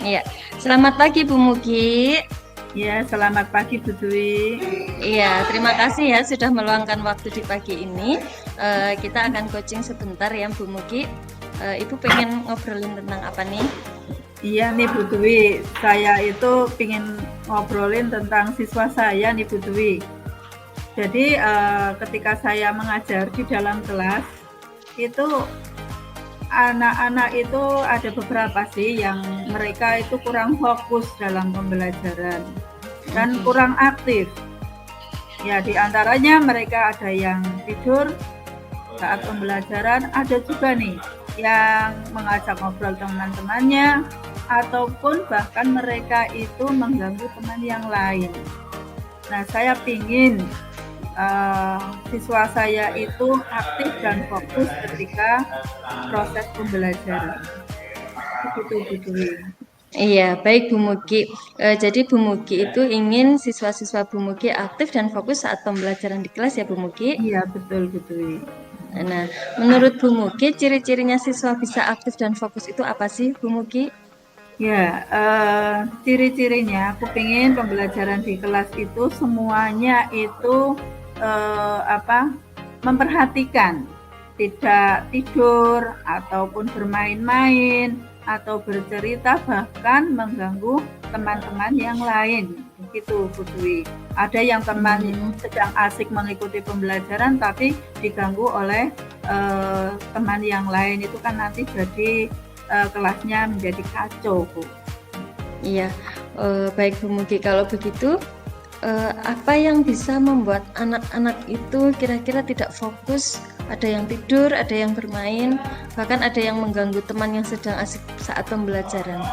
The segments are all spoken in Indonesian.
Iya, selamat pagi Bu Mugi. Ya, selamat pagi Bu Dwi. Iya, terima kasih ya sudah meluangkan waktu di pagi ini. Kita akan coaching sebentar ya Bu Mugi. Ibu pengen ngobrolin tentang apa nih? Iya nih Bu Dwi, saya itu pengen ngobrolin tentang siswa saya nih Bu Dwi. Jadi ketika saya mengajar di dalam kelas, itu anak-anak itu ada beberapa sih yang mereka itu kurang fokus dalam pembelajaran dan kurang aktif. Ya, di antaranya mereka ada yang tidur saat pembelajaran, ada juga nih yang mengajak ngobrol teman-temannya, ataupun bahkan mereka itu mengganggu teman yang lain. Nah, saya pingin siswa saya itu aktif dan fokus ketika proses pembelajaran. Begitu. Iya, baik Bu Mugi. Jadi Bu Mugi itu ingin siswa-siswa Bu Mugi aktif dan fokus saat pembelajaran di kelas ya Bu Mugi? Iya, betul. Nah, menurut Bu Mugi, ciri-cirinya siswa bisa aktif dan fokus itu apa sih Bu Mugi? Ya, ciri-cirinya aku pengen pembelajaran di kelas itu semuanya itu memperhatikan, tidak tidur ataupun bermain-main atau bercerita bahkan mengganggu teman-teman yang lain. Begitu Bu Dwi. Ada yang teman sedang asik mengikuti pembelajaran tapi diganggu oleh teman yang lain, itu kan nanti jadi kelasnya menjadi kacau Bu. Iya, baik Bu Mugi. Kalau begitu, apa yang bisa membuat anak-anak itu kira-kira tidak fokus? Ada yang tidur, ada yang bermain, bahkan ada yang mengganggu teman yang sedang asik saat pembelajaran.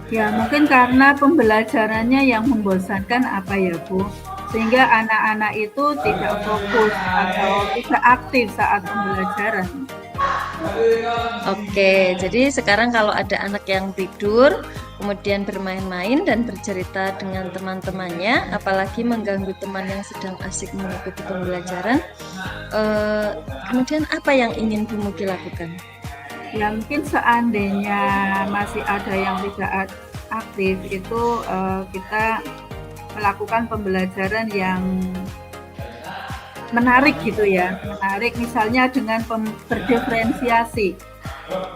Ya, mungkin karena pembelajarannya yang membosankan apa ya Bu, sehingga anak-anak itu tidak fokus atau tidak aktif saat pembelajaran. Oke, jadi sekarang kalau ada anak yang tidur, kemudian bermain-main dan bercerita dengan teman-temannya, apalagi mengganggu teman yang sedang asik mengikuti pembelajaran, kemudian apa yang ingin Bu Mugi lakukan? Ya, mungkin seandainya masih ada yang tidak aktif, itu kita melakukan pembelajaran yang menarik gitu ya, menarik misalnya dengan berdiferensiasi.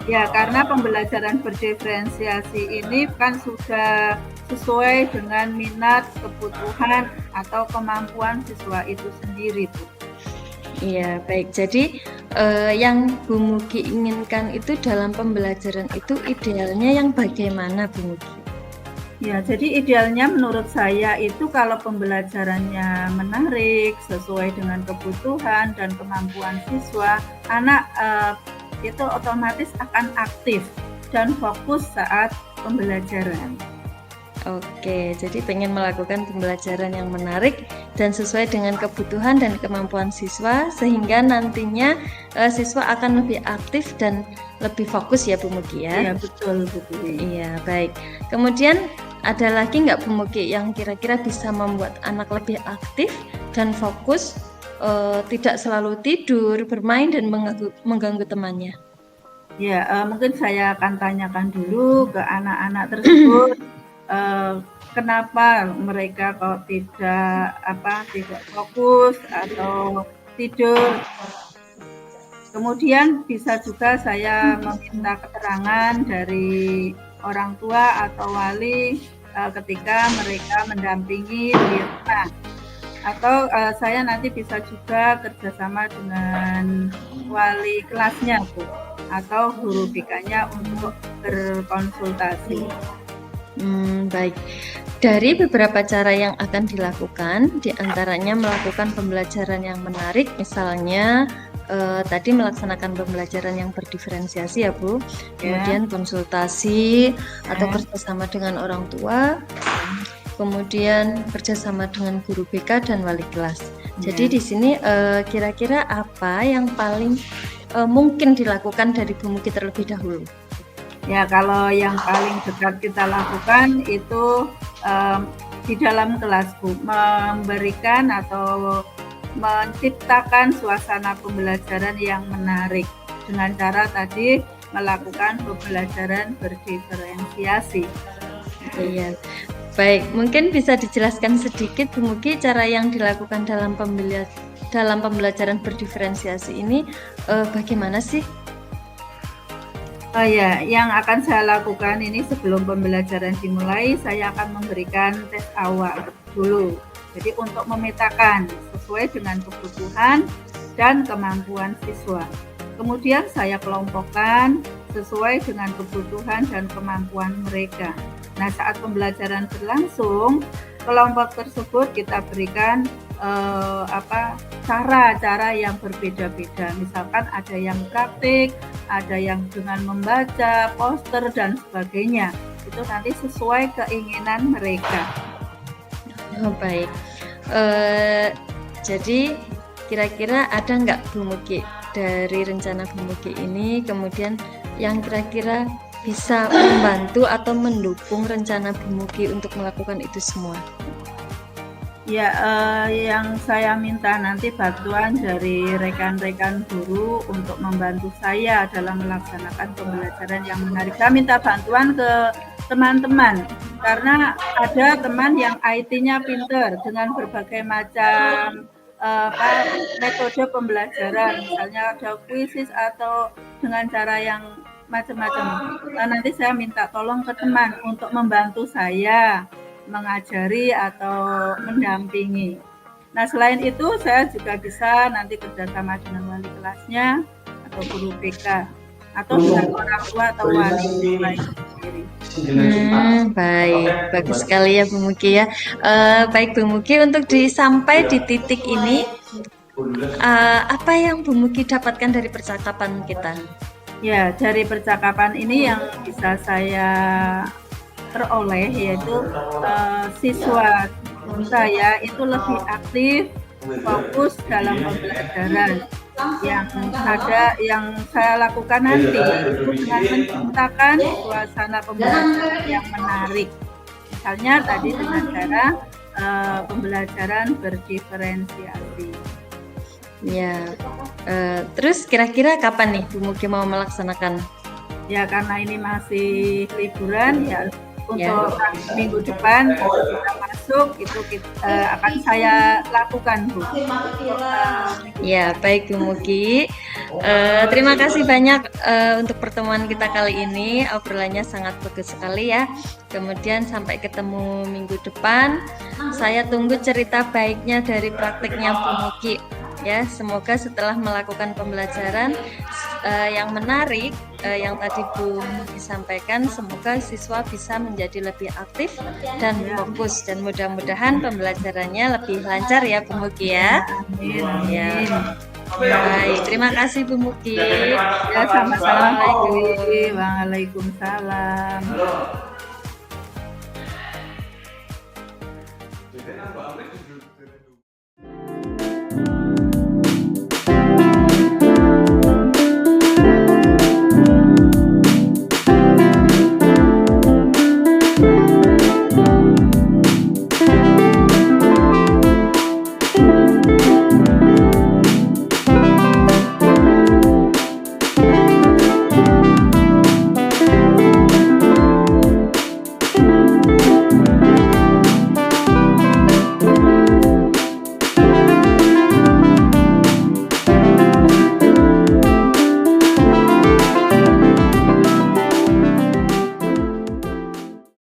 Ya, karena pembelajaran berdiferensiasi ini kan sudah sesuai dengan minat, kebutuhan, atau kemampuan siswa itu sendiri tuh. Iya, baik. Jadi yang Bu Mugi inginkan itu dalam pembelajaran itu idealnya yang bagaimana Bu Mugi? Ya, jadi idealnya menurut saya itu kalau pembelajarannya menarik, sesuai dengan kebutuhan dan kemampuan siswa, anak itu otomatis akan aktif dan fokus saat pembelajaran. Oke, jadi pengen melakukan pembelajaran yang menarik dan sesuai dengan kebutuhan dan kemampuan siswa, sehingga nantinya siswa akan lebih aktif dan lebih fokus ya Bu Mugi ya? Iya, betul. Iya, baik. Kemudian ada lagi nggak Bu Mugi yang kira-kira bisa membuat anak lebih aktif dan fokus, tidak selalu tidur, bermain, dan mengganggu temannya? Ya, mungkin saya akan tanyakan dulu ke anak-anak tersebut, kenapa mereka kok tidak fokus atau tidur. Kemudian bisa juga saya meminta keterangan dari orang tua atau wali ketika mereka mendampingi di rumah. Atau saya nanti bisa juga kerjasama dengan wali kelasnya Bu, atau guru BK-nya untuk berkonsultasi. Baik. Dari beberapa cara yang akan dilakukan, diantaranya melakukan pembelajaran yang menarik, misalnya tadi melaksanakan pembelajaran yang berdiferensiasi ya Bu, kemudian konsultasi atau kerjasama dengan orang tua, kemudian kerjasama dengan guru BK dan wali kelas. Jadi di sini kira-kira apa yang paling mungkin dilakukan dari Bu Muki terlebih dahulu? Ya, kalau yang paling dekat kita lakukan itu di dalam kelas Bu, memberikan atau menciptakan suasana pembelajaran yang menarik dengan cara tadi melakukan pembelajaran berdiferensiasi. Iya, baik. Mungkin bisa dijelaskan sedikit Bu Muki cara yang dilakukan dalam pembelajaran berdiferensiasi ini bagaimana sih? Oh ya, yang akan saya lakukan ini sebelum pembelajaran dimulai, saya akan memberikan tes awal dulu. Jadi untuk memetakan sesuai dengan kebutuhan dan kemampuan siswa. Kemudian saya kelompokkan sesuai dengan kebutuhan dan kemampuan mereka. Nah, saat pembelajaran berlangsung, kelompok tersebut kita berikan cara-cara yang berbeda-beda. Misalkan ada yang praktik, ada yang dengan membaca, poster, dan sebagainya. Itu nanti sesuai keinginan mereka. Oh, baik. Jadi kira-kira ada nggak Bu Muki dari rencana Bu Muki ini kemudian yang kira-kira bisa membantu atau mendukung rencana Bu Muki untuk melakukan itu semua? Ya, yang saya minta nanti bantuan dari rekan-rekan guru untuk membantu saya dalam melaksanakan pembelajaran yang menarik. Saya minta bantuan ke teman-teman, karena ada teman yang IT-nya pinter dengan berbagai macam metode pembelajaran, misalnya ada kuisis atau dengan cara yang macam-macam. Nah, nanti saya minta tolong ke teman untuk membantu saya mengajari atau mendampingi. Nah, selain itu saya juga bisa nanti kerjasama dengan wali kelasnya atau guru BK atau dengan orang tua atau wali lain sendiri. Baik, bagus sekali ya Bu Muki ya. Baik Bu Muki, untuk sampai di titik ini, apa yang Bu Muki dapatkan dari percakapan kita? Ya, dari percakapan ini yang bisa saya peroleh yaitu siswa saya itu lebih aktif, fokus dalam pembelajaran. Yang saya lakukan nanti itu dengan menciptakan suasana pembelajaran yang menarik. Misalnya tadi dengan cara pembelajaran berdiferensiasi. Ya, terus kira-kira kapan nih Bu Muki mau melaksanakan? Ya, karena ini masih liburan ya. Untuk minggu depan kita masuk itu akan saya lakukan Bu. Ya, baik Bu Muki. Terima kasih banyak untuk pertemuan kita kali ini. Obrolannya sangat bagus sekali ya. Kemudian sampai ketemu minggu depan. Saya tunggu cerita baiknya dari praktiknya Bu Muki. Ya, semoga setelah melakukan pembelajaran yang menarik yang tadi Bu Muki sampaikan, semoga siswa bisa menjadi lebih aktif dan fokus, dan mudah-mudahan pembelajarannya lebih lancar ya Bu Muki ya. Amin. Ya. Baik, terima kasih Bu Muki. Ya, sama-sama. Waalaikumsalam.